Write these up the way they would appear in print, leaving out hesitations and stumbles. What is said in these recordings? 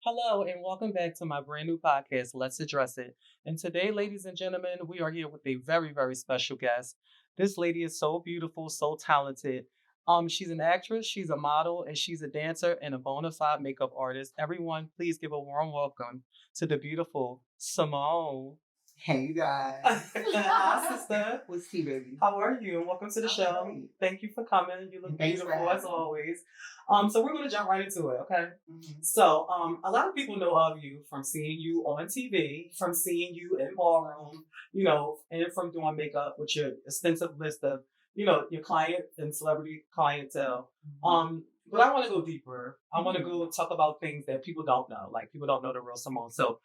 Hello, and welcome back to my brand new podcast, Let's Address It. And today, ladies and gentlemen, we are here with a very, very special guest. This lady is so beautiful, so talented. She's an actress, she's a model, and she's a dancer and a bona fide makeup artist. Everyone, please give a warm welcome to the beautiful Simone. Hey, you guys. Hi, sister. What's tea, baby? How are you? And welcome to the show. Great. Thank you for coming. You look Thanks for beautiful having as me. always. So we're going to jump right into it, okay? Mhm. So, a lot of people know of you from seeing you on TV, from seeing you in ballroom, and from doing makeup with your extensive list of, your client and celebrity clientele. But I want to go deeper. I want to go talk about things that people don't know, like people don't know the real Simone. So,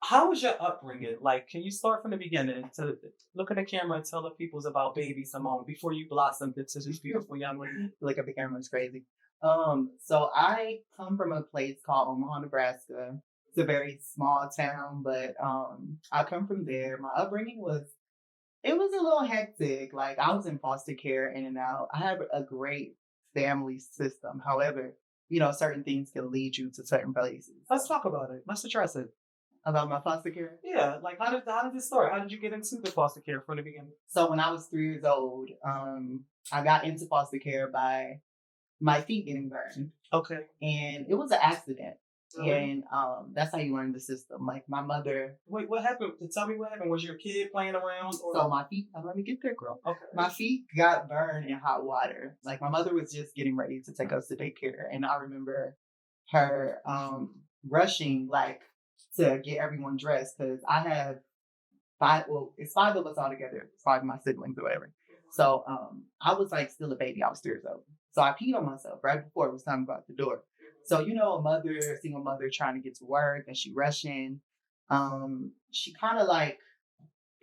how was your upbringing? Like, can you start from the beginning to look at the camera and tell the peoples about baby Simone before you blossomed into this beautiful young lady? Look at the camera, it's crazy. So I come from a place called Omaha, Nebraska. It's a very small town, but I come from there. My upbringing it was a little hectic. Like I was in foster care in and out. I have a great family system. However, certain things can lead you to certain places. Let's talk about it. Let's address it. About my foster care. Yeah, like how did this start? How did you get into the foster care from the beginning? So when I was 3 years old, I got into foster care by my feet getting burned. Okay. And it was an accident. Really? And that's how you learn the system. Like my mother. Wait, what happened? Tell me what happened. Was your kid playing around? Or... So my feet, let me get there, girl. Okay. My feet got burned in hot water. Like my mother was just getting ready to take us to daycare. And I remember her rushing, like, to get everyone dressed because I have it's 5 of us all together. It's 5 of my siblings or whatever. So I was like still a baby. I was 3 years old. So I peed on myself right before it was time to go out the door. So, a single mother trying to get to work and she rushing. She kind of like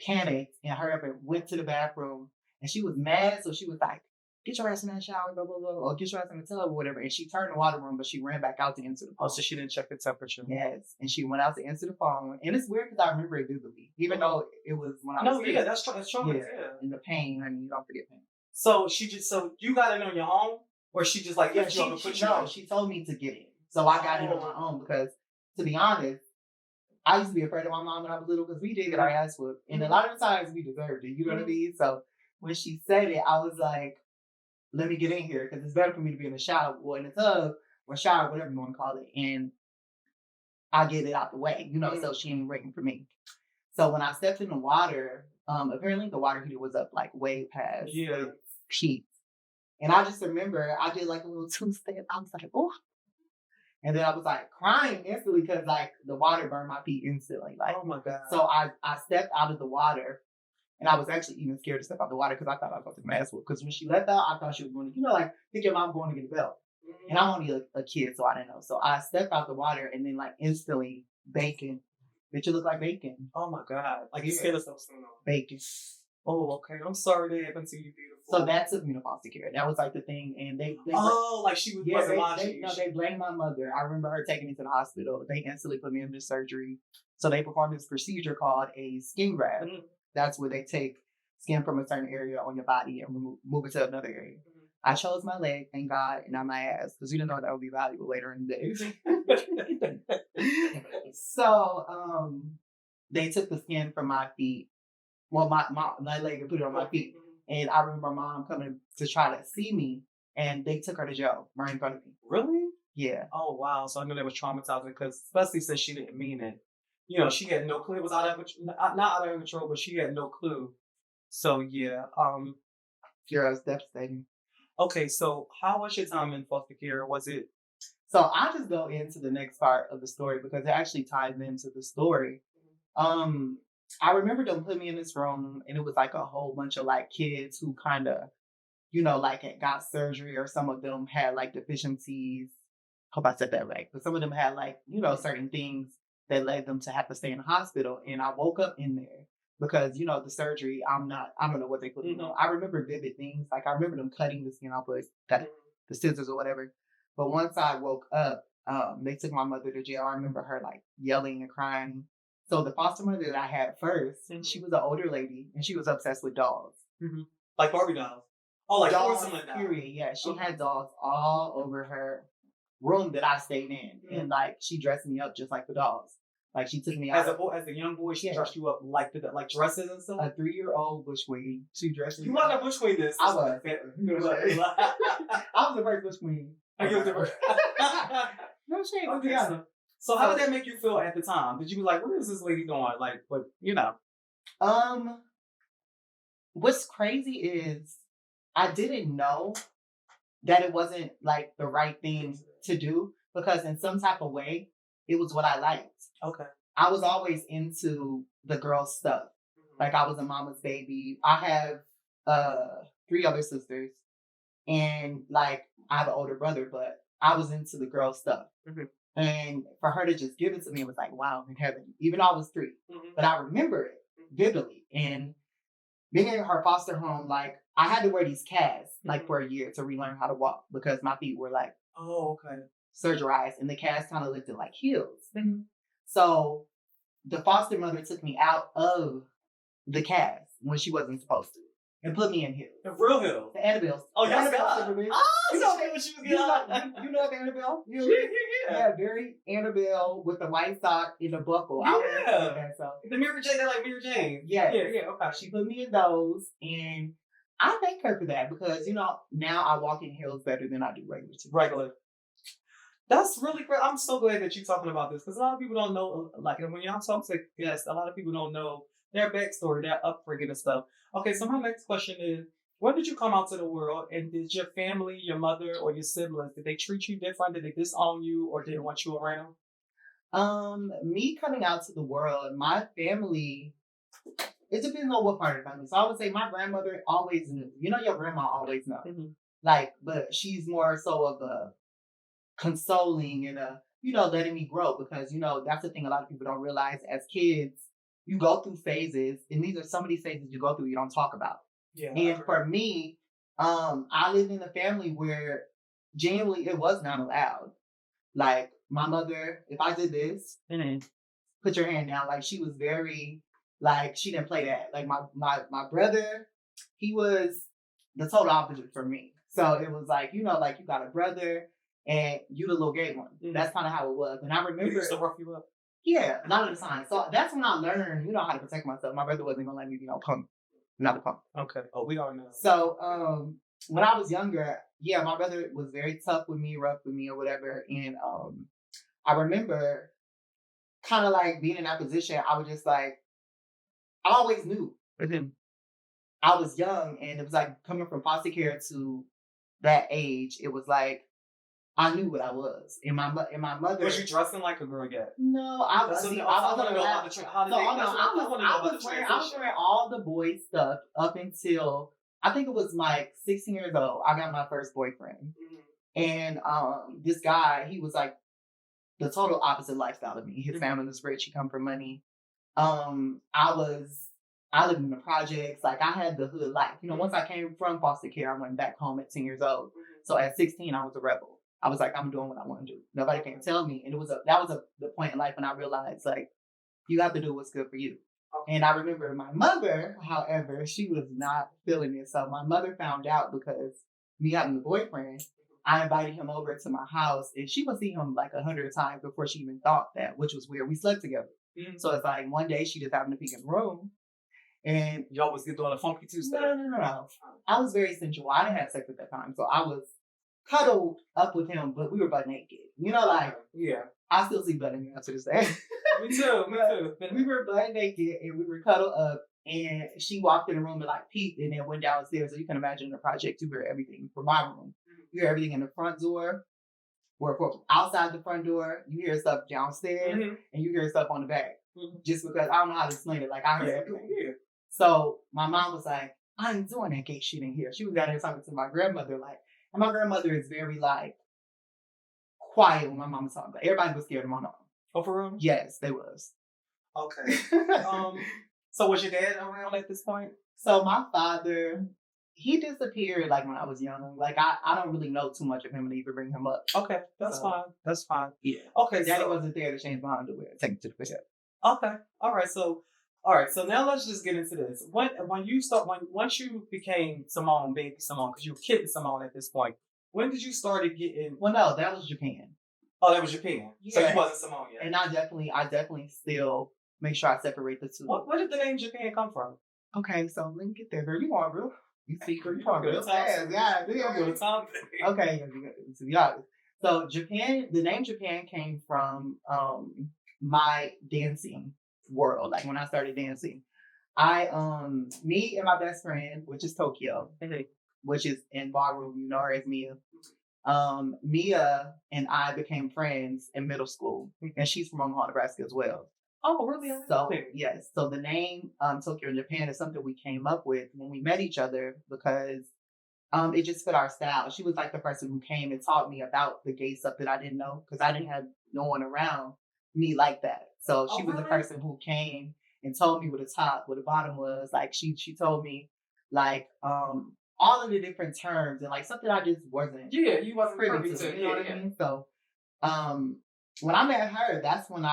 panicked and hurried up and went to the bathroom and she was mad. So she was like, get your ass in that shower, blah, blah, blah, or get your ass in the tub or whatever. And she turned the water room, but she ran back out to answer the phone. Oh, so she didn't check the temperature. Yes. And she went out to answer the phone. And it's weird because I remember it vividly, even though it was when I was No, yeah, that's true. Yeah. And the pain, you don't forget pain. So so you got it on your own? Or she just like, she told me to get it. So I got it on my own because, to be honest, I used to be afraid of my mom when I was little because we did get our ass whooped. And a lot of times we deserved it. You know what I mean? So when she said it, I was like, let me get in here because it's better for me to be in the shower or in the tub or shower, whatever you want to call it. And I get it out the way, so she ain't waiting for me. So when I stepped in the water, apparently the water heater was up like way past the sheets. And I just remember I did like a little 2-step. I was like, oh. And then I was like crying instantly because like the water burned my feet instantly. Like, oh my God. So I stepped out of the water. And I was actually even scared to step out the water because I thought I was going to get my ass whooped. Because when she left out, I thought she was going to, like, think your mom going to get a belt. Mm-hmm. And I'm only a kid, so I didn't know. So I stepped out the water and then, like, instantly, bacon. Bitch, you look like bacon. Oh, my God. Like, you scared of something. Bacon. Oh, okay. I'm sorry that happened to you, beautiful. So that took me to foster care. That was, like, the thing. And they like she was wasn't watching. No, they blamed my mother. I remember her taking me to the hospital. They instantly put me into surgery. So they performed this procedure called a skin graft. Mm-hmm. That's where they take skin from a certain area on your body and move it to another area. Mm-hmm. I chose my leg, thank God, and not my ass, because you didn't know that would be valuable later in the day. So they took the skin from my feet, well, my leg and put it on my feet. And I remember my mom coming to try to see me, and they took her to jail right in front of me. Really? Yeah. Oh, wow. So I knew that was traumatizing, because especially since she didn't mean it. She had no clue. It was not out of her control, but she had no clue. So yeah, yeah, it was devastating. Okay, so how was your time in foster care? Was it? So I just go into the next part of the story because it actually ties into the story. I remember them putting me in this room, and it was like a whole bunch of like kids who kind of, like had got surgery, or some of them had like deficiencies. Hope I said that right, but some of them had like certain things that led them to have to stay in the hospital, and I woke up in there. Because, the surgery, I don't know what they put in. I remember vivid things. Like, I remember them cutting the skin off with the scissors or whatever. But once I woke up, they took my mother to jail. I remember her, like, yelling and crying. So the foster mother that I had first, she was an older lady, and she was obsessed with dolls. Mm-hmm. Like Barbie dolls? Oh, like dolls, period. Yeah, she had dolls all over room that I stayed in. And like, she dressed me up just like the dolls. Like, she took me out. As a young boy, she dressed you up like dresses and stuff? A 3-year-old bush queen. She dressed me. You want a bush queen this? I was. I was the first bush queen. You was the first. No shame. Okay, so how did that make you feel at the time? Did you be like, what is this lady doing? Like, but you know. What's crazy is I didn't know that it wasn't like the right thing to do, because in some type of way, it was what I liked. Okay. I was always into the girl stuff. Like, I was a mama's baby. I have 3 other sisters, and like, I have an older brother, but I was into the girl stuff. And for her to just give it to me, it was like, wow, in heaven. Even though I was 3. But I remember it vividly. And being in her foster home, like, I had to wear these casts like for a year to relearn how to walk, because my feet were like, surgerized, and the cast kind of looked like heels. So the foster mother took me out of the cast when she wasn't supposed to, and put me in heels. The real heels? The Annabelle. Oh, the Annabelle. You know what she was getting you know the Annabelle? Yeah. Very Annabelle with the white sock and the buckle. Yeah. So. The Mary Jane, they're like Mary Jane. Yeah. Okay. She put me in those, and I thank her for that, because, you know, now I walk in heels better than I do regular. That's really great. I'm so glad that you're talking about this, because a lot of people don't know, like, when y'all talk to guests, a lot of people don't know their backstory, their upbringing and stuff. Okay, so my next question is, when did you come out to the world, and did your family, your mother, or your siblings, did they treat you different? Did they disown you, or didn't want you around? Me coming out to the world, my family, it depends on what part of the family. So I would say my grandmother always knew. You know, your grandma always knows. Like, but she's more so of a consoling and letting me grow, because, you know, that's the thing a lot of people don't realize. As kids, you go through phases, and these are some of these phases you go through you don't talk about. Yeah. And for me, I lived in a family where genuinely it was not allowed. Like, my mother, if I did this, put your hand down. Like, she was very, like, she didn't play that. Like, my brother, he was the total opposite for me. So it was like, you know, like, you got a brother and you the little gay one. That's kind of how it was. And I remember. He used to rough you up? Yeah, a lot of the time. So that's when I learned, you know, how to protect myself. My brother wasn't going to let me, you know, punk. Not a punk. Okay. Oh, we all know. So when I was younger, yeah, my brother was very tough with me, rough with me, or whatever. And I remember kind of like being in that position. I was just like, I always knew. I was young, and it was like coming from foster care to that age. It was like I knew what I was. And my mother. Was you dressing like a girl yet? No, I was wearing all the boy stuff up until I think it was like 16 years old. I got my first boyfriend, and this guy, he was like the total opposite lifestyle of me. His family was rich. He come from money. I lived in the projects. Like, I had the hood life. You know, once I came from foster care, I went back home at 10 years old. So at 16, I was a rebel. I was like, I'm doing what I want to do. Nobody can tell me. And that was the point in life when I realized, like, you have to do what's good for you. And I remember my mother, however, she was not feeling it. So my mother found out, because me having a boyfriend, I invited him over to my house, and she would see him like 100 times before she even thought that, which was weird. We slept together. So it's like one day she just happened to be in the room. And y'all was doing a funky Tuesday. No. I was very sensual. I didn't have sex at that time. So I was cuddled up with him, but we were butt naked. You know, like, yeah. I still see butt naked to this day. Me too. We were butt naked, and we were cuddled up, and she walked in the room and like peeked, and then went downstairs. So you can imagine the project, you hear everything from my room. You hear everything in the front door, or outside the front door. You hear stuff downstairs, and you hear stuff on the back. Just because I don't know how to explain it. Like, I heard everything. So my mom was like, I ain't doing that gay shit in here. She was out there talking to my grandmother, like, and my grandmother is very, like, quiet when my mom was talking. But everybody was scared of my mom. Oh, for real? Yes, they was. Okay. So was your dad around at this point? So my father, he disappeared, like, when I was young. Like, I don't really know too much of him to even bring him up. Okay, that's fine. That's fine. Yeah. Okay, Daddy wasn't there to change my underwear. Take it to the bed. Okay. All right. So now let's just get into this. Once you became Simone, baby Simone, because you were kid Simone at this point, when did you started getting? Well, no, that was Japan. Oh, that was Japan. Yeah. So you wasn't Simone yet. And I definitely still make sure I separate the two. Where did the name Japan come from? Okay, so let me get there. Girl, you are real. You speak real fast. Yeah, yeah. Okay, to be honest. So Japan, the name Japan came from my dancing world. Like when I started dancing, me and my best friend, which is Tokyo, which is in ballroom, you know her as Mia. Mia and I became friends in middle school, and she's from Omaha, Nebraska as well. Oh, really? So yes, so the name Tokyo in Japan is something we came up with when we met each other because it just fit our style. She was like the person who came and taught me about the gay stuff that I didn't know because I didn't have no one around me like that. So she was the person who came and told me what the top, what the bottom was. Like she told me like all of the different terms and like something I just wasn't. Yeah, you wasn't privy to. You know what I mean? So when I met her, that's when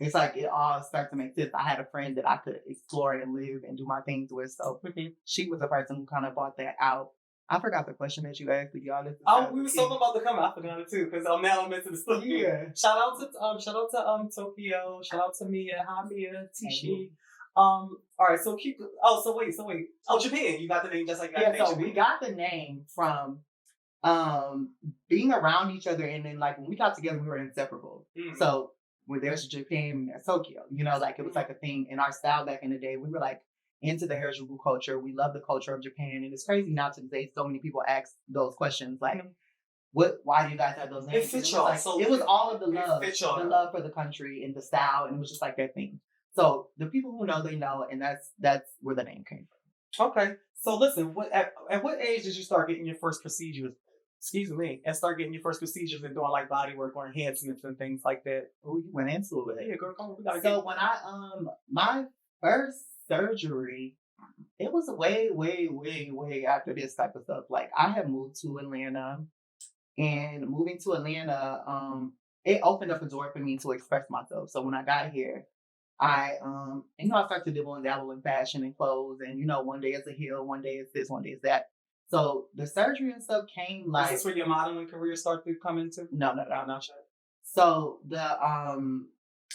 it's like it all started to make sense. I had a friend that I could explore and live and do my things with. So she was the person who kind of brought that out. I forgot the question that you asked, to be honest. Oh, we were talking about the comment. I forgot it too, because now I'm into the stuff. Yeah. Shout out to Tokyo. Shout out to Mia. Hi Mia. Tisci. All right, so wait. Oh, Japan. You got the name just like that. Yeah, so we got the name from being around each other, and then like when we got together, we were inseparable. Mm-hmm. So when there's Japan, there's Tokyo. You know, like it was like a thing in our style back in the day. We were like into the Harajuku culture. We love the culture of Japan, and it's crazy now to say so many people ask those questions like, why do you guys have those names? It fits y'all. It was all of the love for the country and the style, and it was just like that thing. So the people who know, they know, and that's where the name came from. Okay, so listen, at what age did you start getting your first procedures? Excuse me, and start getting your first procedures and doing like body work or enhancements and things like that? Oh, you went into it. Yeah, girl, come on, we gotta So when I my first surgery, it was way after this type of stuff. Like I had moved to Atlanta, and moving to Atlanta, it opened up a door for me to express myself. So when I got here, I started to dabble in fashion and clothes, and one day it's a heel, one day it's this, one day it's that. So the surgery and stuff came like. Is this where your modeling career started to come into? No, not sure. So the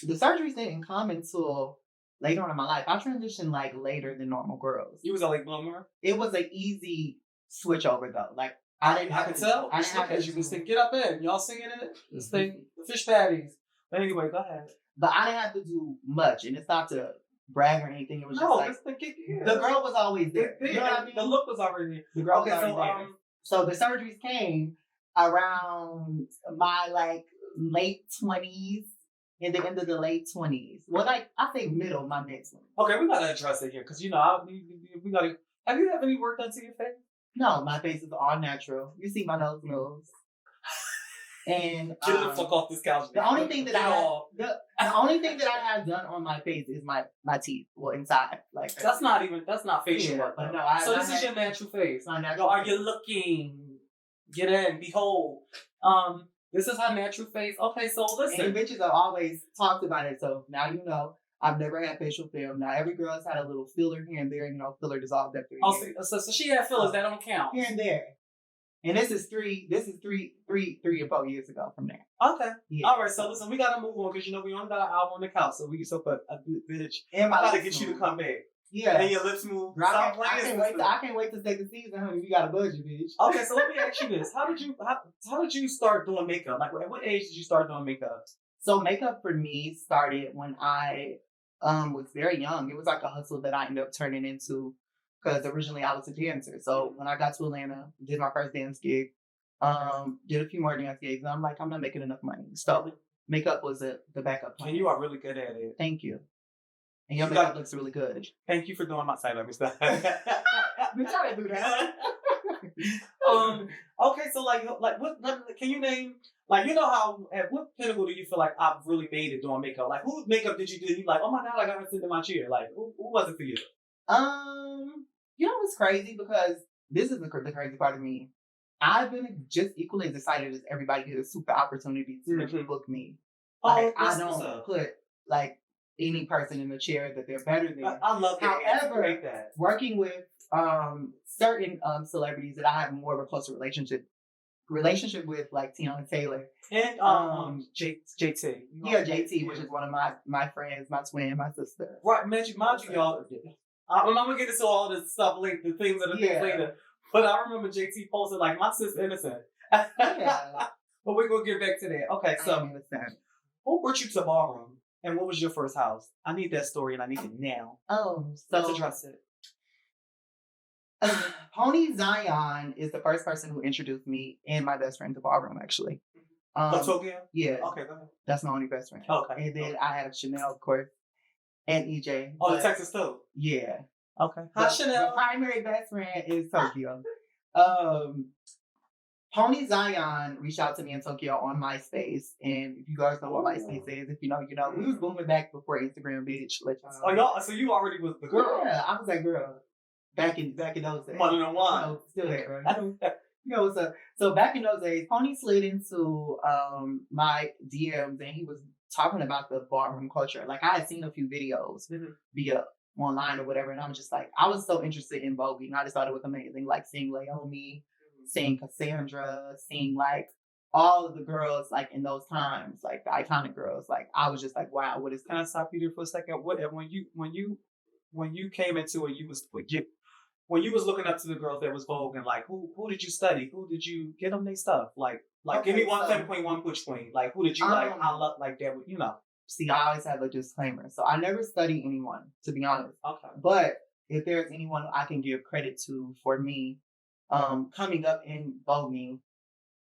surgeries didn't come until later on in my life. I transitioned like later than normal girls. You was a late bloomer? It was an easy switch over though. Like I can tell. I didn't have to. You can sing, get up in. Y'all singing it? This thing, the fish patties. But anyway, go ahead. But I didn't have to do much, and it's not to brag or anything. It was just like the girl was always there. You know what I mean? The look was already there. The girl was already there. So the surgeries came around my like late 20s and the end of the late 20s. Well, like I think middle of my mid 20s. Okay, we gotta address it here because we gotta. Have you had any work done to your face? No, my face is all natural. You see my nose moves. And get the fuck off this couch. The only thing that I have done on my face is my teeth. Well, inside, like that's not facial work. But no, so this is your natural face. My natural. Are you looking? Get in, behold. This is her natural face. Okay, so listen. And bitches have always talked about it, so now you know. I've never had facial film. Now every girl has had a little filler here and there. Filler dissolved after. So she had fillers that don't count here and there. And this is three or 4 years ago from there. Okay. Yeah. All right. So listen, we gotta move on because we only got an hour on the couch, so we so put a bitch. And I gotta get you to come back. Yeah. And your lips move. I can't wait to second season, honey. We got a budget, bitch. Okay. So let me ask you this: How did you start doing makeup? Like, at what age did you start doing makeup? So makeup for me started when I was very young. It was like a hustle that I ended up turning into. Because originally I was a dancer. So when I got to Atlanta, did my first dance gig, did a few more dance gigs, and I'm like, I'm not making enough money. So makeup was the backup plan. And you are really good at it. Thank you. And your makeup looks really good. Thank you for doing my side. Let me stop. We try to do that. Okay, so like what can you name? Like, how, at what pinnacle do you feel like I've really made it doing makeup? Like, whose makeup did you do? You like, oh my God, I got her sitting in my chair. Like, who was it for you? It's crazy because this is the crazy part of me. I've been just equally as excited as everybody get a super opportunity to book me. Like, I don't put like any person in the chair that they're better than. I love that. However, working with certain celebrities that I have more of a closer relationship with, like Tiana Taylor and JT. Yeah, JT, which is one of my friends, my twin, my sister. Right, mind you, y'all. I'm gonna get into all this stuff later, the things later. But I remember JT posted like, my sister innocent. Yeah. But we're gonna get back to that. Okay, so who brought you to ballroom, and what was your first house? I need that story, and I need it now. So let's address it. Pony Zion is the first person who introduced me and my best friend to ballroom, actually. Tokyo? Yeah. Okay, go ahead. That's my only best friend. Okay. And then I have Chanel, of course, and EJ. Oh, Texas too? Yeah. Okay. Hi, Chanel. My primary best friend is Tokyo. Pony Zion reached out to me in Tokyo on MySpace. And if you guys know what MySpace is, if you know, you know. We was booming back before Instagram, bitch. Oh, y'all, so you already was the girl? Yeah, I was that girl. Back in those days. One on one. You know, still there. You know, so back in those days, Pony slid into my DMs and he was talking about the ballroom culture. Like, I had seen a few videos via online or whatever, and I was just like, I was so interested in voguing. I just thought it was amazing. Like, seeing Laomi, seeing Cassandra, seeing like all of the girls like in those times, like the iconic girls. Like, I was just like, wow, what is this? Can I stop you there for a second? What when you came into it, when you was looking up to the girls that was voguing, like who did you study? Who did you get them their stuff? Like okay, give me one femme queen, one butch queen. Like who did you like? I love like that. You know. See, I always have a disclaimer, so I never study anyone, to be honest. Okay. But if there's anyone I can give credit to for me, coming up in voguing,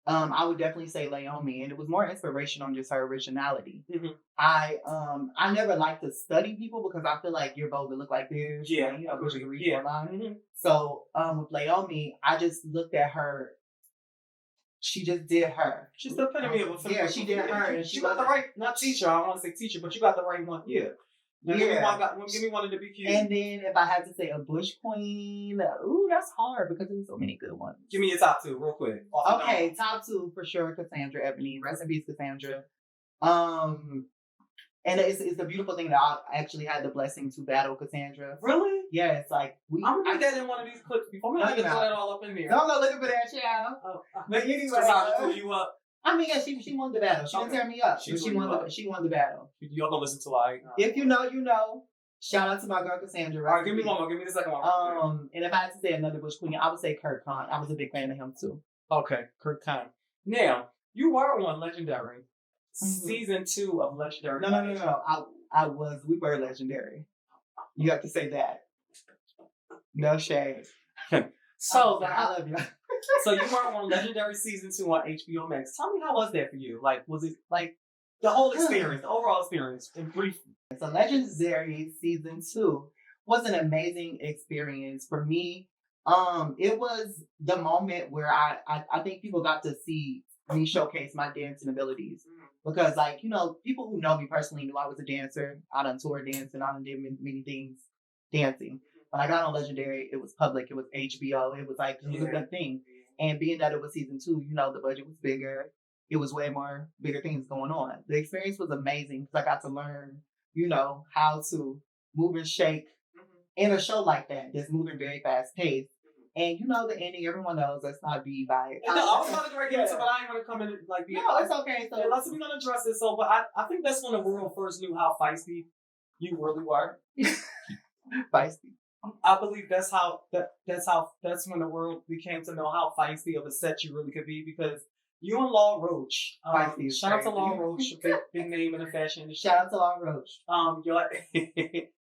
I would definitely say Laomi, and it was more inspiration on just her originality. I never liked to study people because I feel like your vogue would look like this. Yeah, you know, because you can read online. So with Laomi, I just looked at her. She just did her. She's the epitome of a yeah, she did her, and she got the right, not teacher. I don't want to say teacher, but you got the right one. Yeah. Now, give me one of the BQ. And then if I had to say a bush queen, ooh, that's hard because there's so many good ones. Give me your top two real quick. Okay, top two for sure. Cassandra Ebony, rest in peace, Cassandra. And it's a beautiful thing that I actually had the blessing to battle Cassandra. Really? Yeah, it's like I'm gonna get that in one of these clips before. I'm gonna throw that all up in there. Don't go looking for that, child. But anyway, sorry to pull you up. I mean, yeah, she won the battle. She didn't tear me up. She won the battle. Y'all gonna listen to her. If you know, you know. Shout out to my girl Cassandra. All right, give me one more. Give me the second one. And if I had to say another bush queen, I would say Kurt Khan. I was a big fan of him too. Okay, Kurt Khan. Now, you were on Legendary. Season 2 of Legendary. No. We were Legendary. You have to say that. No shade. So I love you. So you were on Legendary Season 2 on HBO Max. Tell me, how was that for you? Like, was it like the whole experience, the overall experience in brief? So Legendary Season 2 was an amazing experience for me. It was the moment where I think people got to see me showcase my dancing abilities. Because, like, you know, people who know me personally knew I was a dancer. I done toured dancing. I done did many things dancing. When I got on Legendary, it was public. It was HBO. It was like, it was a good thing. And being that it was season 2, you know, the budget was bigger. It was way more bigger things going on. The experience was amazing because I got to learn, you know, how to move and shake in a show like that that's moving very fast paced. And you know the ending, everyone knows. Let's not be biased. No, I was about to get into it, but I ain't going to come in like... No, it's okay. So lots of people going to address it. So, but I think that's when the world first knew how feisty you really were. Feisty. I believe that's when the world became to know how feisty of a set you really could be, because you and Law Roach. Shout out to Law Roach, big name in the fashion industry. Shout out to Law Roach.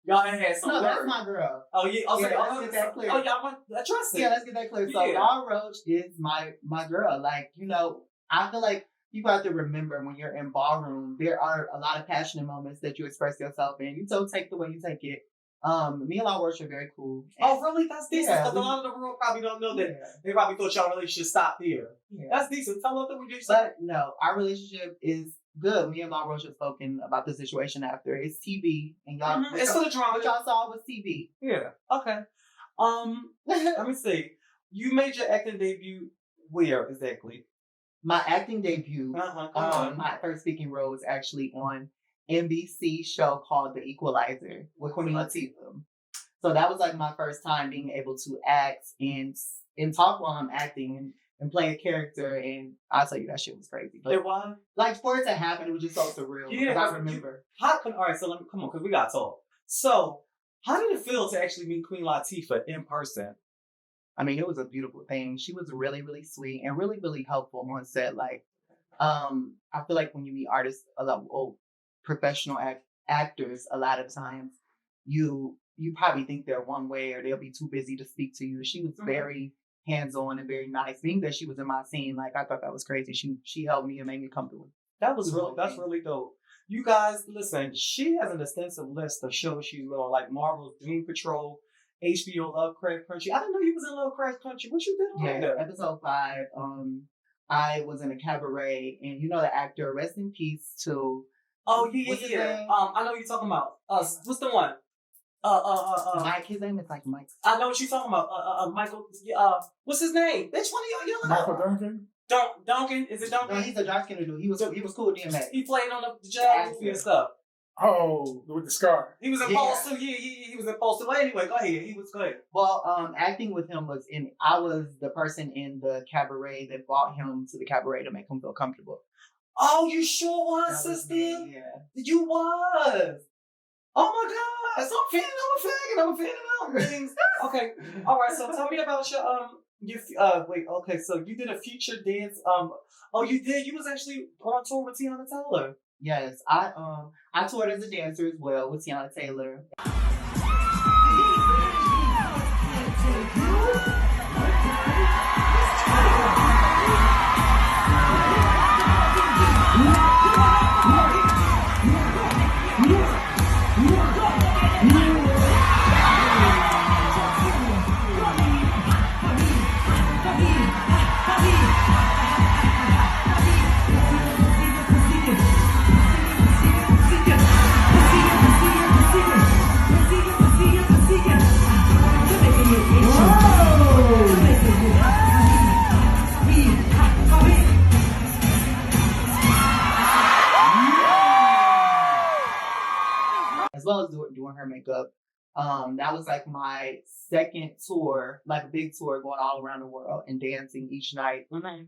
Y'all had some. No, that's my girl. Oh yeah. Let's get that clear. Oh, y'all want address it. Yeah, let's get that clear. So Law Roach is my girl. Like, you know, I feel like people have to remember when you're in ballroom, there are a lot of passionate moments that you express yourself in. You don't take the way you take it. Me and Law Roach are very cool. Oh, really? That's decent. Because a lot of the world probably don't know that. They probably thought y'all relationship stopped there. Yeah. That's decent. Tell us that we did. But no, our relationship is good. Me and Law Roach have spoken about the situation after. It's TV, and y'all. It's for the drama. What y'all saw was TV. Yeah. Okay. Let me see. You made your acting debut where exactly? My acting debut. My first speaking role was actually on NBC show called The Equalizer with Queen Latifah. So that was like my first time being able to act and talk while I'm acting and play a character. And I'll tell you, that shit was crazy. But It was? like for it to happen, it was just so surreal. Yeah, because I remember. All right, so come on, because we got to talk. So, how did it feel to actually meet Queen Latifah in person? I mean, it was a beautiful thing. She was really, really sweet and really, really helpful on set. Like, I feel like when you meet artists, a lot of professional actors, a lot of times you probably think they're one way or they'll be too busy to speak to you. She was very hands-on and very nice. Being that she was in my scene, like I thought that was crazy. She helped me and made me comfortable. That's really dope. You guys, listen, she has an extensive list of shows she's been on, like Marvel's Doom Patrol, HBO Lovecraft Country. I didn't know you was in Lovecraft Country. What you did on there? Episode 5. I was in a cabaret, and you know the actor, rest in peace to. Oh yeah. I know what you're talking about. What's the one? Mike. His name is like Mike. I know what you're talking about. Michael. What's his name? Which one of y'all yelling Michael Duncan. Duncan? Is it Duncan? No, he's a dark skinned dude. He was cool with DMX. He played on the jazz movie and stuff. Oh, with the scar. He was in Pulse too. Yeah, he was in Pulse too. Well, anyway, go ahead. Go ahead. Well, acting with him I was the person in the cabaret that brought him to the cabaret to make him feel comfortable. Oh, you sure was, sister? Yeah. You was. Oh my God. So I'm feeling things. Okay. All right. So tell me about your so you did a feature dance. You did. You was actually on tour with Tiana Taylor. Yes, I toured as a dancer as well with Tiana Taylor. As well as doing her makeup. That was like my second tour, like a big tour going all around the world and dancing each night. Mm-hmm.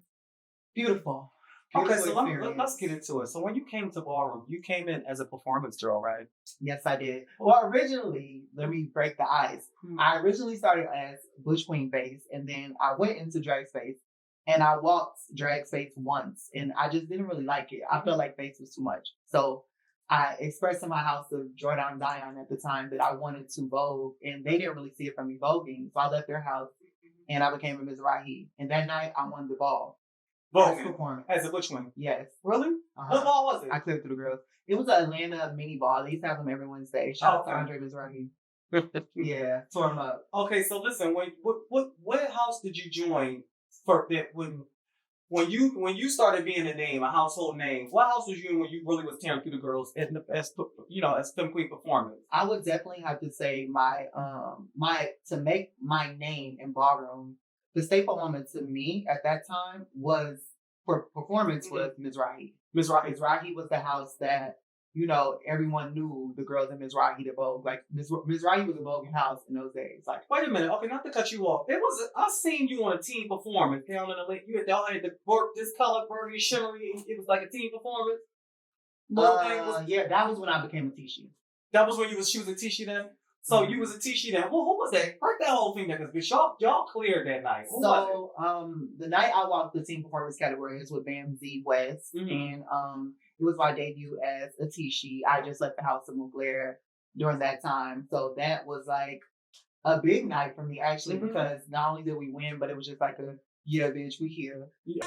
Beautiful. Okay, so let's get into it. So when you came to ballroom, you came in as a performance girl, right? Yes, I did. Well, originally, let me break the ice. I originally started as Bush Queen face, and then I went into drag space, and I walked drag space once, and I just didn't really like it. I felt like face was too much. So I expressed in my house of Jordan Zion at the time that I wanted to vogue, and they didn't really see it from me voguing. So I left their house, and I became a Mizrahi. And that night, I won the ball. Voguing? As a Bush Queen? Yes. Really? What ball was it? I cleared through the girls. It was an Atlanta mini ball. They used to have them every Wednesday. Shout out to Andre Mizrahi. Yeah, tore them up. Okay, so listen, what house did you join for that when you started being a name, a household name? What house was you in when you really was tearing through the girls as Femme Queen performance? I would definitely have to say to make my name in ballroom, the staple woman to me at that time was for performance was Mizrahi. Mizrahi was the house that everyone knew the girls in Mizrahi to vogue. Like Mizrahi was a voguing house in those days. Like, wait a minute, okay, not to cut you off. I seen you on a team performance down in the lake. Y'all had this color burgundy shimmery. It was like a team performance. Yeah, that was when I became a Tisci. That was when she was a Tisci then. So you was a Tisci then. Well, who was that? Break that whole thing down, because y'all cleared that night. Who was it? The night I walked the team performance category was with Bam Z West, and it was my debut as a Tisci. I just left the house of Mugler during that time, so that was like a big night for me actually, because not only did we win, but it was just like yeah, bitch, we here. Yeah.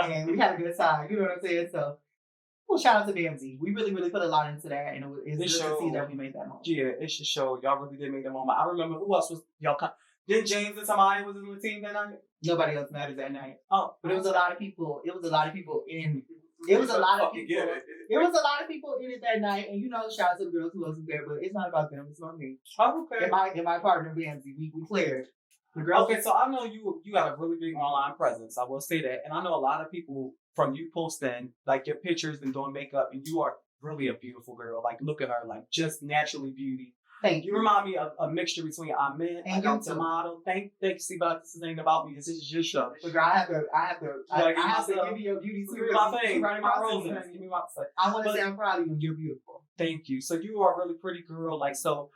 And we had a good time, you know what I'm saying? So, well, shout out to BMZ. We really, really put a lot into that, and it's good to see that we made that moment. Yeah, it should show. Y'all really did make that moment. I remember who else was y'all. Then James and somebody was in the team that night? Nobody else mattered that night. Oh. But it was a lot of people. It was a lot of people in. It was a lot of people. It was a lot of people in it that night, and shout out to the girls who wasn't there, but it's not about them. It's about me. Oh, okay. And my partner Ramsey, we cleared. The girls. Okay, so I know you got a really big online presence. I will say that, and I know a lot of people from you posting like your pictures and doing makeup, and you are really a beautiful girl. Like look at her, like just naturally beauty. Thank you. You remind me of a mixture between Ahmed and I'm a model. Thank you, see about this thing about me. This is your show. But girl, I have to give you your beauty secret. My thing, my roses. Give me my thing. I want to say I'm proud of you. You're beautiful. Thank you. So you are a really pretty girl. Like so,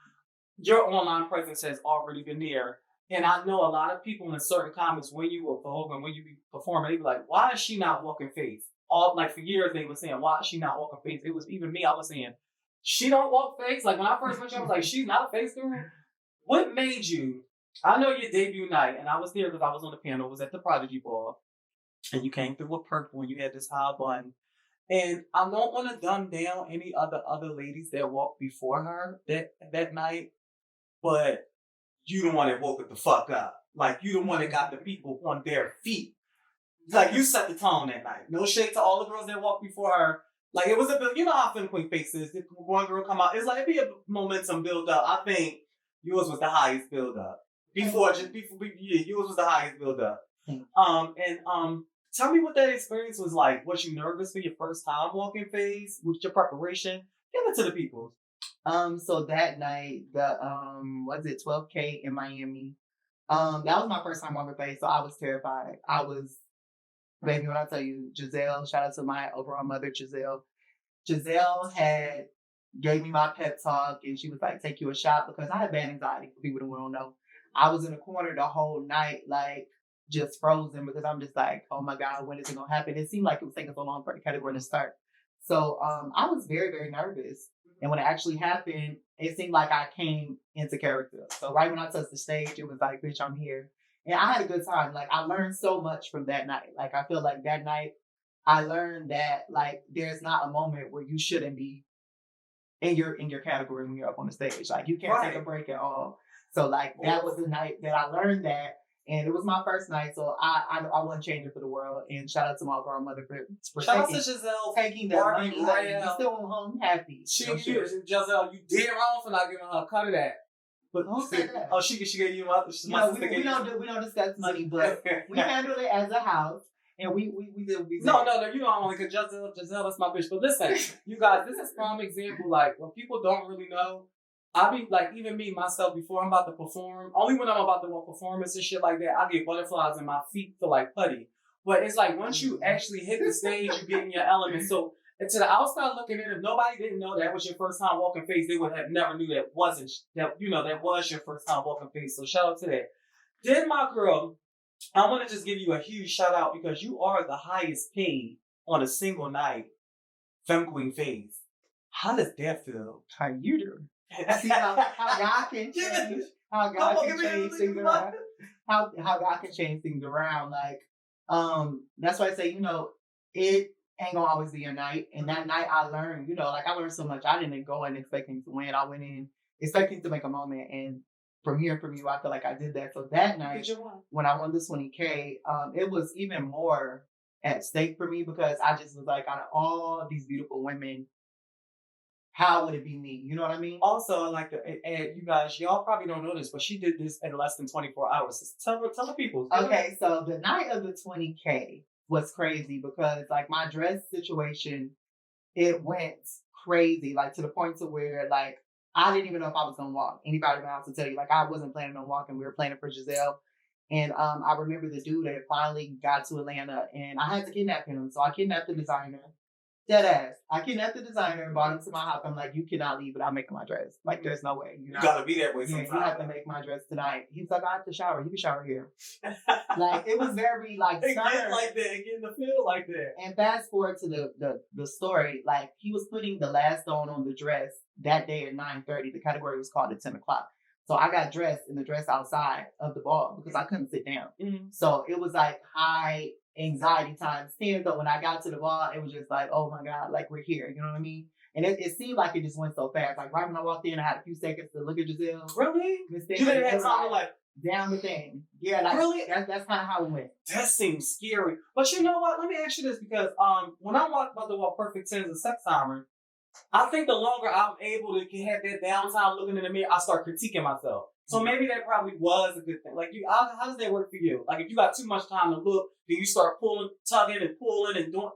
your online presence has already been there. And I know a lot of people in certain comments when you were Vogue and when you be performing, they be like, "Why is she not walking face?" All like for years they were saying, "Why is she not walking face?" It was even me. I was saying, "She don't walk face." Like when I first met you, I was like, "She's not a face girl." What made you? I know your debut night, and I was there because I was on the panel. It was at the Prodigy Ball, and you came through with purple, and you had this high bun. And I don't want to dumb down any other ladies that walked before her that night, but you the one that woke it the fuck up. Like, you the one that got the people on their feet. Like, you set the tone that night. No shade to all the girls that walked before her. Like, it was a bit, you know how Film Queen faces. If one girl come out, it's like, it'd be a momentum build up. I think yours was the highest build up. Yours was the highest build up. Tell me what that experience was like. Was you nervous for your first time walking phase? With your preparation? Give it to the people. So that night, the was it 12K in Miami? That was my first time walking face, so I was terrified. Baby, when I tell you, Giselle, shout out to my overall mother, Giselle. Giselle gave me my pep talk, and she was like, "Take you a shot," because I had bad anxiety. For people who don't know, I was in a corner the whole night, like just frozen, because I'm just like, "Oh my God, when is it gonna happen?" It seemed like it was taking so long for the category to start. So I was very, very nervous. And when it actually happened, it seemed like I came into character. So right when I touched the stage, it was like, bitch, I'm here. And I had a good time. Like, I learned so much from that night. Like, I feel like that night, I learned that, like, there's not a moment where you shouldn't be in your category when you're up on the stage. Like, you can't take a break at all. So, like, that was the night that I learned that. And it was my first night, so I wouldn't change it for the world. And shout out to my grandmother for shout out to Giselle taking that money. Like, you still went home happy. Giselle, you did wrong for not giving her a cut of that. But who said that? Oh, she gave you up. We don't discuss money, but we handled it as a house. And we did. No, you don't want to, because Giselle, that's my bitch. But listen, you guys, this is a prime example. Like, when people don't really know, I be like, even me, myself, before I'm about to perform, only when I'm about to do a performance and shit like that, I get butterflies and my feet feel like putty. But it's like, once you actually hit the stage, you get in your element. So, and to the outside looking in, if nobody didn't know that was your first time walking face, they would have never knew that was your first time walking face. So shout out to that. Then, my girl, I want to just give you a huge shout out because you are the highest paid on a single night Femme Queen phase. How does that feel? How you do? See how God can change. How God can change things around. How God can change things around. Like, that's why I say, it ain't gonna always be a night. And that night I learned, I learned so much. I didn't go in expecting to win. I went in expecting to make a moment. And from hearing from you, I feel like I did that. So that night, when I won the 20K, it was even more at stake for me because I just was like, out of all these beautiful women, how would it be me? You know what I mean? Also, I like to add, you guys, y'all probably don't know this, but she did this in less than 24 hours. Tell the people. Okay, so the night of the 20K was crazy because, like, my dress situation, it went crazy, like, to the point to where, like, I didn't even know if I was going to walk. Anybody in the house will tell you, like, I wasn't planning on walking. We were planning for Giselle. And I remember the dude that finally got to Atlanta, and I had to kidnap him. So I kidnapped the designer. Dead ass. I kidnapped the designer and brought him to my house. I'm like, you cannot leave without making my dress. Like, there's no way. You gotta be that way sometimes. You have to make my dress tonight. He was like, I have to shower. You can shower here. Like, it was very, like, it get like that. It get in the feel like that. And fast forward to the story. Like, he was putting the last stone on the dress that day at 9:30. The category was called at 10 o'clock. So I got dressed in the dress outside of the ball because I couldn't sit down. Mm-hmm. So it was like high anxiety times 10. So when I got to the ball, it was just like, oh my God, like we're here. You know what I mean? And it seemed like it just went so fast. Like right when I walked in, I had a few seconds to look at Giselle. Really? You didn't have time to like, down the thing. Yeah, like Really? that's kind of how it went. That seems scary. But you know what? Let me ask you this because when I'm about to walk Perfect 10s and sex siren, I think the longer I'm able to have that downtime looking in the mirror, I start critiquing myself. So maybe that probably was a good thing. Like, how does that work for you? Like, if you got too much time to look, then you start tugging and pulling and doing,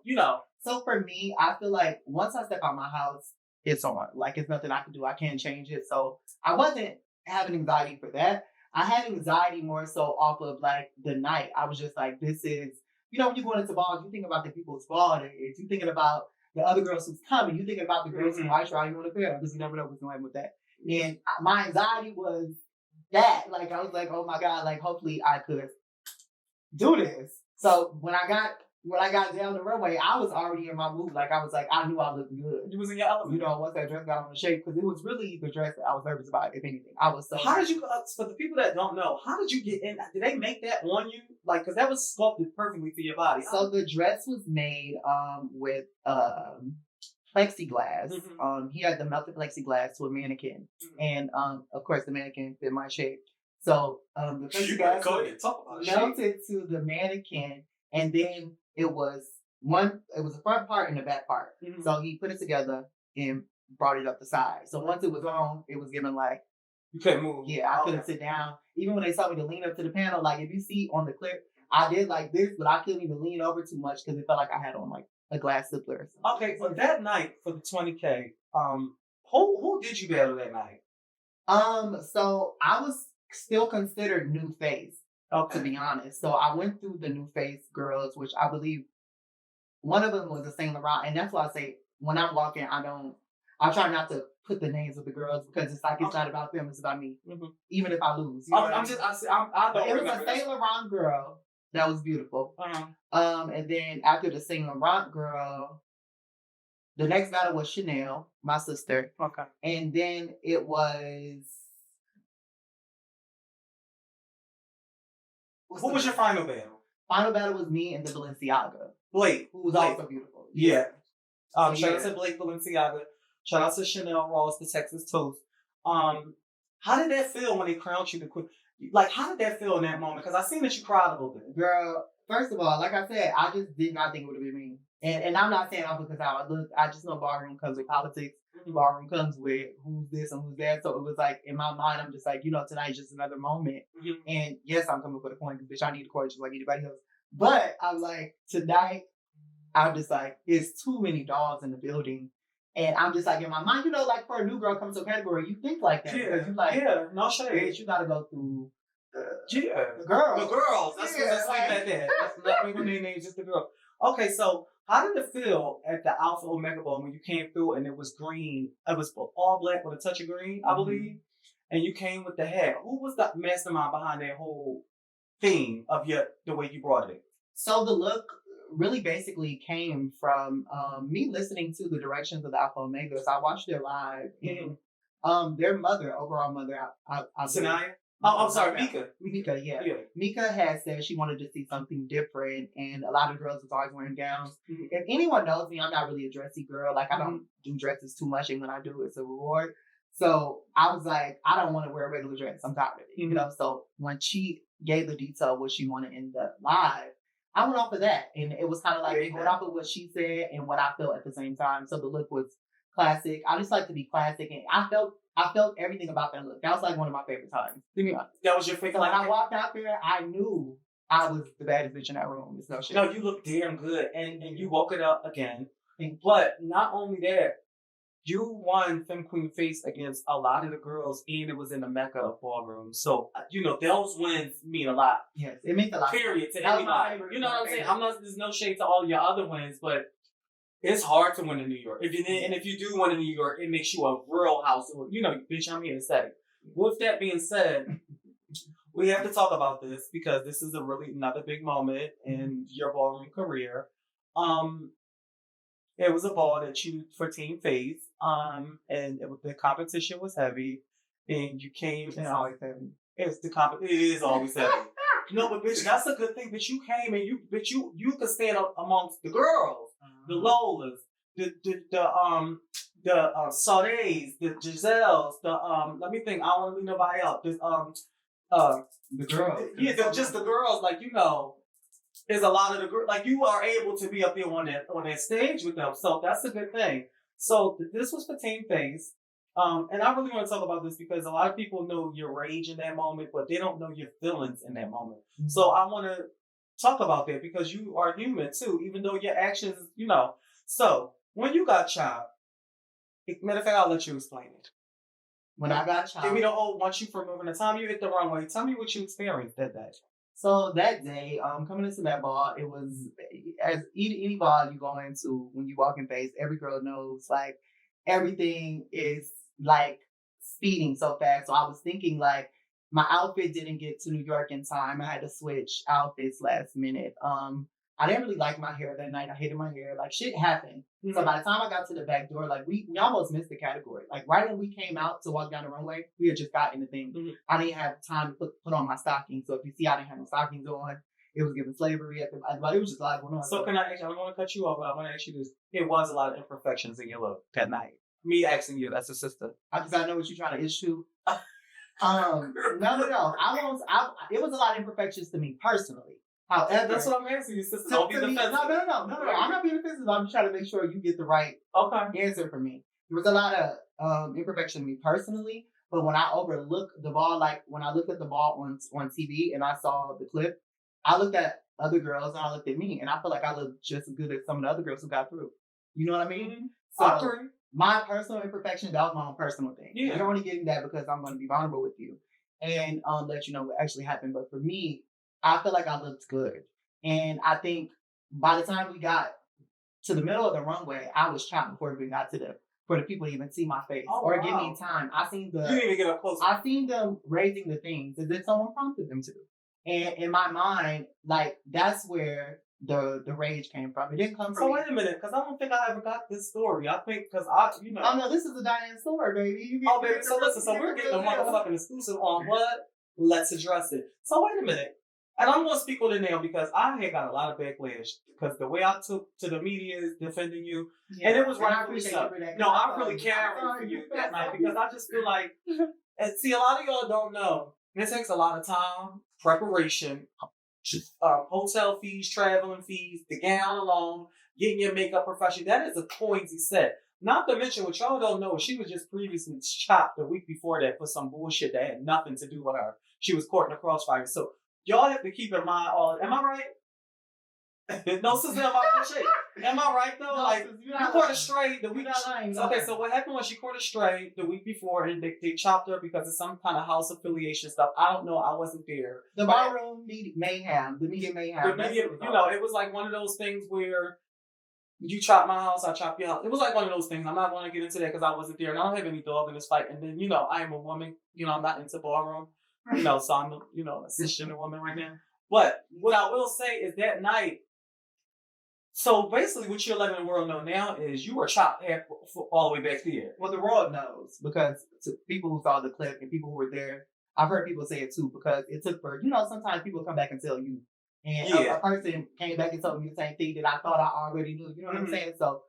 So for me, I feel like once I step out my house, it's on. Like, it's nothing I can do. I can't change it. So I wasn't having anxiety for that. I had anxiety more so off of like the night. I was just like, this is, when you're going into balls, you think about the people's ball days. You thinking about the other girls who's coming. You thinking about the girls who might try you on the field because you never know what's going on with that. And my anxiety was that. Like, I was like, oh my God, like, hopefully I could do this. So when I got down the runway, I was already in my mood. Like, I was like, I knew I looked good. You was in your element. Once that dress got on the shape, because it was really the dress that I was nervous about, if anything. I was so... How did you, for the people that don't know, how did you get in? Did they make that on you? Like, because that was sculpted perfectly for your body. So the dress was made with plexiglass. He had the melted plexiglass to a mannequin. And, of course, the mannequin fit my shape. So the plexiglass melted to the mannequin, and then it was a front part and a back part. So he put it together and brought it up the side. So once it was on, it was given like, you couldn't move. Yeah, I couldn't sit down. Even when they told me to lean up to the panel, like if you see on the clip, I did like this, but I couldn't even lean over too much because it felt like I had on like a glass slipper or something. Okay, so that night for the 20K, who did you battle that night? So I was still considered new face, to be honest. So I went through the new face girls, which I believe one of them was a Saint Laurent, and that's why I say when I'm walking, I try not to put the names of the girls because it's like it's not about them, it's about me. Even if I lose, I don't it was a Saint Laurent girl that was beautiful. And then after the Saint Laurent girl, the next battle was Chanel, my sister. Okay, and then it was. Who was your final battle? Final battle was me and the Balenciaga. Blake, who was also beautiful. Yeah. Shout out to Blake Balenciaga. Shout out to Chanel Ross, the Texas Toast. How did that feel when they crowned you the queen? Like, how did that feel in that moment? Because I seen that you cried a little bit. Girl, first of all, like I said, I just did not think it would have been me. And I'm not saying all because how I look. I just know ballroom comes with politics. Ballroom comes with who's this and who's that. So it was like, in my mind, I'm just like, tonight's just another moment. And yes, I'm coming for the coin because, bitch, I need a coin just like anybody else. But I'm like, tonight, I'm just like, it's too many dogs in the building. And I'm just like, in my mind, like for a new girl comes to a category, you think like that. Yeah, you like, no shade. Bitch, you gotta go through the girls. The girls. That's like that. That's not even their names, just the girls. Okay, so how did it feel at the Alpha Omega Ball when you came through and it was green? It was all black with a touch of green, I believe. And you came with the hat. Who was the mastermind behind that whole theme of the way you brought it? So the look really basically came from me listening to the directions of the Alpha Omegas. I watched their live. And their overall mother, Sanaya? Oh, I'm sorry, Mika. Mika, yeah. Mika had said she wanted to see something different, and a lot of girls was always wearing gowns. If anyone knows me, I'm not really a dressy girl. Like, I don't do dresses too much, and when I do, it's a reward. So I was like, I don't want to wear a regular dress. I'm tired of it, So when she gave the detail of what she wanted in the live, I went off of that, and it was kind of like going off of what she said and what I felt at the same time. So the look was classic. I just like to be classic, and I felt everything about that look. That was like one of my favorite times. That was your favorite. So when I walked out there, I knew I was the baddest bitch in that room. It's no shit. No, you look damn good, and you woke it up again. But not only that, you won Femme Queen Face against a lot of the girls, and it was in the Mecca of ballroom. So those wins mean a lot. Yes, it means a lot. Period to anybody. You know what I'm saying? There's no shade to all your other wins, but it's hard to win in New York. If you do win in New York, it makes you a real household. Bitch, I'm here to say. With that being said, we have to talk about this because this is another big moment in your ballroom career. It was a ball that you for Team Face, and the competition was heavy, and you came. It's always heavy. It is always heavy. No, but bitch, that's a good thing. But you came and you could stand up amongst the girls, the Lolas, the Sades, the Giselles, let me think. I don't want to leave nobody out. The girls. Yeah, just the girls, like, there's a lot of the girls, like, you are able to be up there on that stage with them. So that's a good thing. So this was for Team Face. And I really want to talk about this because a lot of people know your rage in that moment, but they don't know your feelings in that moment. Mm-hmm. So I want to talk about that because you are human too, even though your actions, So when you got chopped, matter of fact, I'll let you explain it. When I got chopped. Give me the whole, once you from moving, the time you hit the runway, tell me what you experienced that day. So that day, coming into that ball, it was, as any ball you go into, when you walk in face, every girl knows, like, everything is, like, speeding so fast. So I was thinking, like, my outfit didn't get to New York in time. I had to switch outfits last minute. I didn't really like my hair that night. I hated my hair. Like, shit happened. Mm-hmm. So by the time I got to the back door, like, we almost missed the category. Like, right when we came out to walk down the runway, we had just gotten the thing. Mm-hmm. I didn't have time to put on my stockings. So if you see I didn't have no stockings on, it was giving slavery at but it was just a lot going on. So can I don't want to cut you off, but I want to ask you this. It was a lot of imperfections in your look that night. Me asking you, that's a sister. Because I know what you're trying to issue. No. It was a lot of imperfections to me personally. However, that's what I'm asking you, sister. Don't be defensive. No. I'm not being defensive. I'm just trying to make sure you get the right answer from me. There was a lot of imperfection to me personally, but when I overlooked the ball, like when I looked at the ball on TV and I saw the clip, I looked at other girls and I looked at me, and I feel like I looked just as good as some of the other girls who got through. You know what I mean? Mm-hmm. So my personal imperfection, that was my own personal thing. Yeah. I don't want to get into that because I'm going to be vulnerable with you and let you know what actually happened. But for me, I feel like I looked good. And I think by the time we got to the middle of the runway, I was chopped before we got to for the people to even see my face or give me time. You didn't even get up close. I seen them raising the things as if someone prompted them to. And in my mind, like, that's where the rage came from. It didn't come from. So wait a minute, because I don't think I ever got this story. I think because Oh no, this is a Diane story, baby. Baby. So listen, so we're getting a motherfucking exclusive on what? Let's address it. So wait a minute. And I'm going to speak on it now because I had got a lot of backlash because the way I took to the media is defending you. Yeah, and it was rightfully so. No, I really care for you that night because I just feel like, and see, a lot of y'all don't know, it takes a lot of time, preparation, hotel fees, traveling fees, the gown alone, getting your makeup professional. That is a coinsy set. Not to mention what y'all don't know, she was just previously chopped the week before that for some bullshit that had nothing to do with her. She was caught in a crossfire. So y'all have to keep in mind am I right? No, sister, am I right though? No, like, you caught a stray the week. Okay, so what happened was she caught a stray the week before and they chopped her because of some kind of house affiliation stuff. I don't know. I wasn't there. The ballroom mayhem. The media mayhem. It was like one of those things where you chop my house, I chop your house. It was like one of those things. I'm not going to get into that because I wasn't there and I don't have any dog in this fight. And then, I am a woman. I'm not into ballroom. So I'm, a cisgender woman right now. But what I will say is that night, so basically what you're letting the world know now is you were chopped all the way back there. Well, the world knows because to people who saw the clip and people who were there, I've heard people say it too because it took for, sometimes people come back and tell you. And a person came back and told me the same thing that I thought I already knew. You know what I'm saying? So,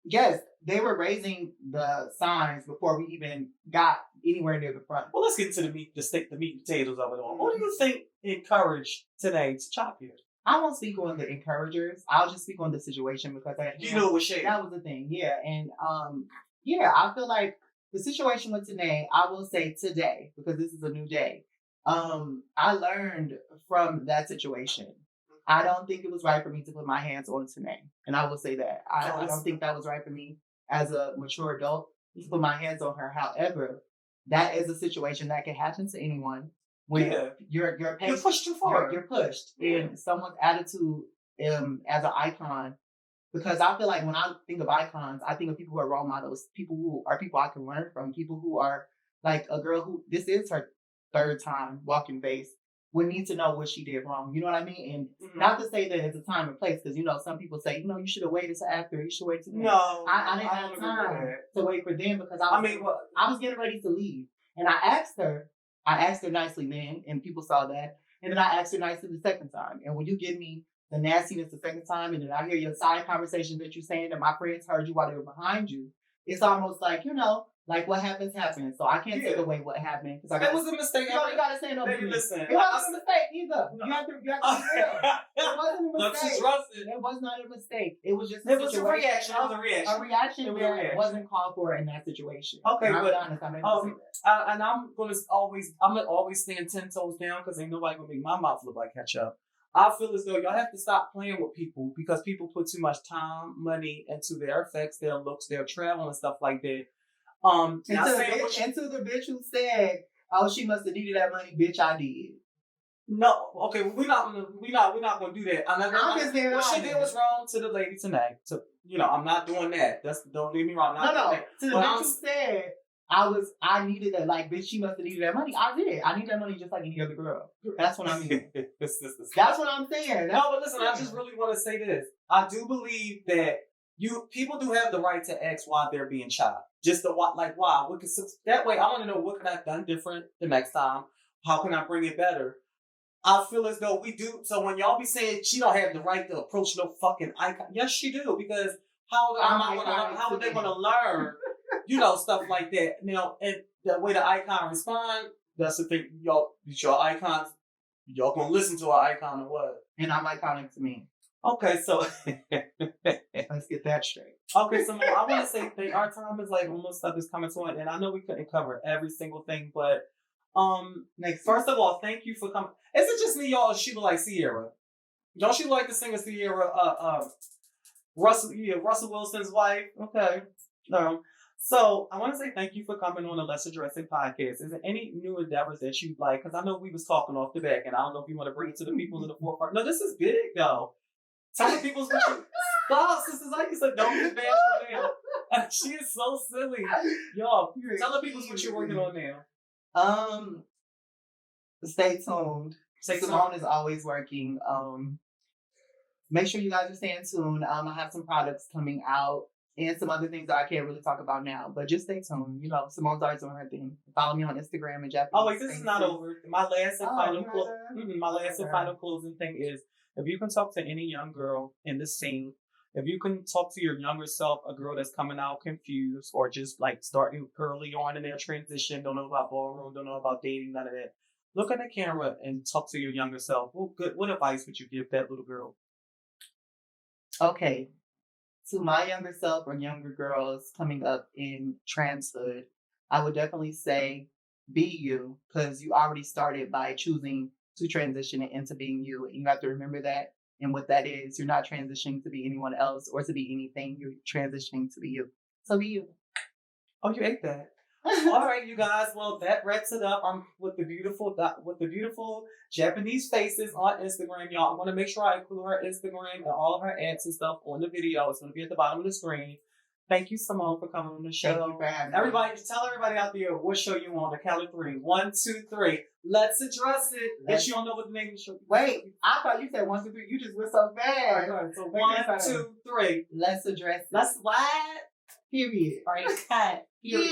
yes, they were raising the signs before we even got anywhere near the front. Well, let's get to the meat and potatoes of it all. What do you think encouraged today to chop here? I won't speak on the encouragers. I'll just speak on the situation because it was shady. That was the thing, yeah. And I feel like the situation with today, I will say today because this is a new day. I learned from that situation. I don't think it was right for me to put my hands on Tanae. And I will say that. I don't think that was right for me as a mature adult to put my hands on her. However, that is a situation that can happen to anyone when you're pushed too far. You're pushed. And someone's attitude as an icon, because I feel like when I think of icons, I think of people who are role models, people who are people I can learn from, people who are like a girl who, this is her third time walking face, would need to know what she did wrong. You know what I mean? And not to say that it's a time and place, because, some people say, you should have waited till after. You should wait till then. No. I didn't have time to wait for them because I was getting ready to leave. And I asked her nicely then, and people saw that. And then I asked her nicely the second time. And when you give me the nastiness the second time, and then I hear your side conversations that you're saying that my friends heard you while they were behind you, it's almost like, Like what happens, happens. So I can't take away what happened because That was a mistake. you gotta say no. Baby, listen. It wasn't a mistake either. You have to be real. It wasn't a mistake. It was not a mistake. It was just a reaction. It was a reaction. A reaction that wasn't called for in that situation. Okay, and but honest, and I'm gonna always stand 10 toes down because ain't nobody gonna make my mouth look like ketchup. I feel as though y'all have to stop playing with people because people put too much time, money into their effects, their looks, their travel and stuff like that. Until the bitch who said, "Oh, she must have needed that money, bitch." I did. No, okay, we're not gonna do that. I'm just being what honest. she did was wrong to the lady tonight. I'm not doing that. Don't get me wrong. No. To the bitch who said, I needed that. Like, bitch, she must have needed that money. I did. I need that money just like any other girl. That's what I mean. That's what I'm saying. No, but listen, I just really want to say this. I do believe that people do have the right to ask why they're being chopped. Just why. That way, I want to know what can I have done different the next time. How can I bring it better? I feel as though we do. So when y'all be saying she don't have the right to approach no fucking icon, yes, she do. Because how are they going to learn? Stuff like that. Now, and the way the icon respond, that's the thing. Your icons, y'all gonna listen to our icon or what? And I'm iconic to me. Okay, so let's get that straight. Okay, so I want to say our time is like almost up is coming to an end. I know we couldn't cover every single thing, but first of all, thank you for coming. Is it just me, y'all? Or she look like Sierra? Don't she like the singer Sierra? Russell Wilson's wife. Okay, no. So I want to say thank you for coming on the Let's Address It podcast. Is there any new endeavors that you'd like? Because I know we was talking off the back, and I don't know if you want to bring it to the people in the forefront. No, this is big though. Tell the people's what you stop, sisters. Like you said, don't get bashed now. She is so silly, y'all. Tell the people's what you're working on now. Stay tuned. Simone is always working. Make sure you guys are staying tuned. I have some products coming out. And some other things that I can't really talk about now, but just stay tuned. Simone's always doing her thing. Follow me on Instagram and Japanese. Oh wait, this is not over. My last and final closing thing is: if you can talk to any young girl in the scene, if you can talk to your younger self, a girl that's coming out confused or just like starting early on in their transition, don't know about ballroom, don't know about dating, none of that. Look at the camera and talk to your younger self. What advice would you give that little girl? Okay. To my younger self or younger girls coming up in transhood, I would definitely say be you, because you already started by choosing to transition into being you. And you have to remember that. And what that is, you're not transitioning to be anyone else or to be anything. You're transitioning to be you. So be you. Oh, you ate that. All right, you guys. Well, that wraps it up. I'm with the beautiful Japanese faces on Instagram, y'all. I want to make sure I include her Instagram and all of her ads and stuff on the video. It's going to be at the bottom of the screen. Thank you, Simone, for coming on the show. Thank you for having me. Tell everybody out there what show you on. The count of 3. 1, 2, 3. Let's address it. If you don't know what the name of the show is. Wait, I thought you said 1, 2, 3. You just went so fast. All right, so 1, 2, 3. Let's address it. Let's what? Period. All right, cut. Yeah.